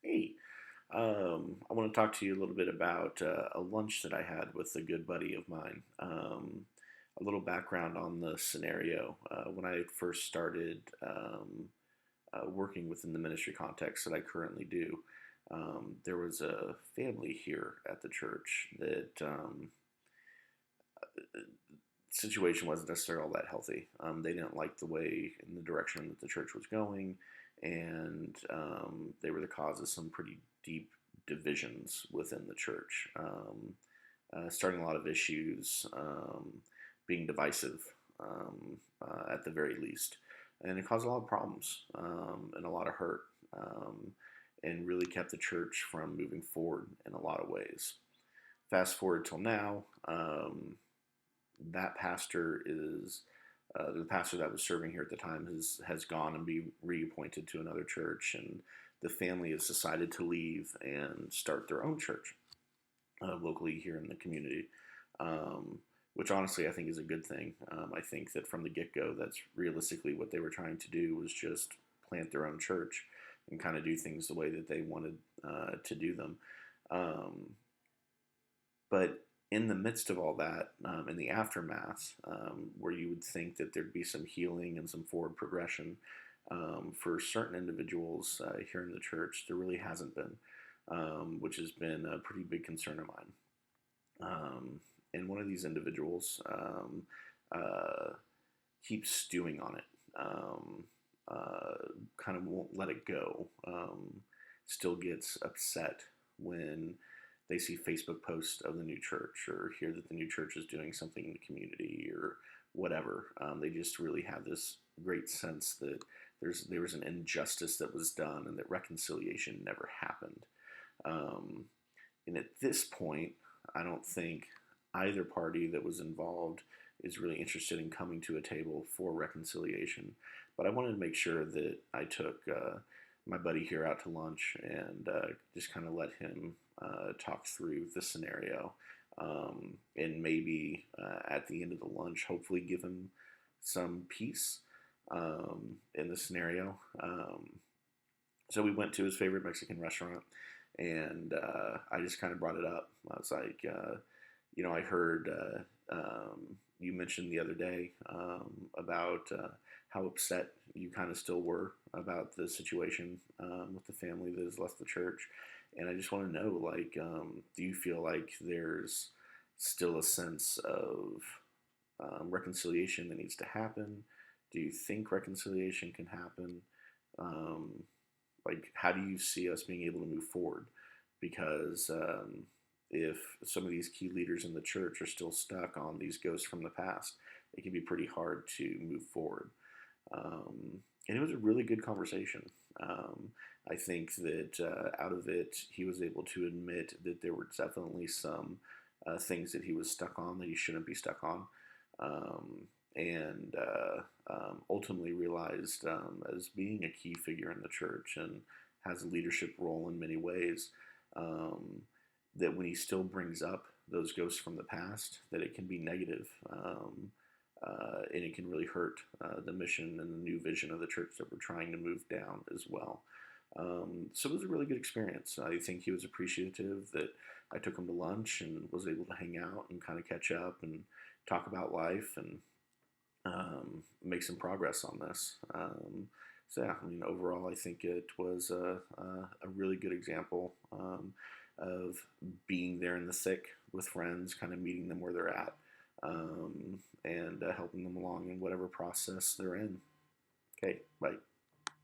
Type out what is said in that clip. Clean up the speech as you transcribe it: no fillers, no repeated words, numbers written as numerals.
Hey, I want to talk to you a little bit about a lunch that I had with a good buddy of mine. A little background on the scenario. When I first started working within the ministry context that I currently do, there was a family here at the church that situation wasn't necessarily all that healthy. They didn't like the way in the direction that the church was going, and they were the cause of some pretty deep divisions within the church, starting a lot of issues, being divisive at the very least. And it caused a lot of problems and a lot of hurt, and really kept the church from moving forward in a lot of ways. Fast forward till now, that pastor is the pastor that was serving here at the time has gone and be reappointed to another church, and the family has decided to leave and start their own church locally here in the community, which honestly I think is a good thing. I think that from the get go, that's realistically what they were trying to do, was just plant their own church and kind of do things the way that they wanted to do them. Um, but in the midst of all that, in the aftermath, where you would think that there'd be some healing and some forward progression for certain individuals here in the church, there really hasn't been, which has been a pretty big concern of mine. And one of these individuals uh, keeps stewing on it, kind of won't let it go, still gets upset when they see Facebook posts of the new church or hear that the new church is doing something in the community or whatever. They just really have this great sense that there was an injustice that was done and that reconciliation never happened. Um, and at this point, I don't think either party that was involved is really interested in coming to a table for reconciliation. But I wanted to make sure that I took my buddy here out to lunch and just kind of let him talk through the scenario. And maybe at the end of the lunch, hopefully give him some peace in the scenario. So we went to his favorite Mexican restaurant, and I just kind of brought it up. I was like, I heard you mentioned the other day about how upset you kind of still were about the situation with the family that has left the church. And I just want to know, like, do you feel like there's still a sense of reconciliation that needs to happen? Do you think reconciliation can happen? Um, like, how do you see us being able to move forward? Because if some of these key leaders in the church are still stuck on these ghosts from the past, it can be pretty hard to move forward. And it was a really good conversation. I think that out of it, he was able to admit that there were definitely some things that he was stuck on that he shouldn't be stuck on. And ultimately realized, as being a key figure in the church and has a leadership role in many ways, um, that when he still brings up those ghosts from the past, that it can be negative, and it can really hurt the mission and the new vision of the church that we're trying to move down as well. So it was a really good experience. I think he was appreciative that I took him to lunch and was able to hang out and kind of catch up and talk about life and make some progress on this. So yeah, I mean, overall, I think it was a really good example of being there in the thick with friends, kind of meeting them where they're at, and helping them along in whatever process they're in. Okay, bye.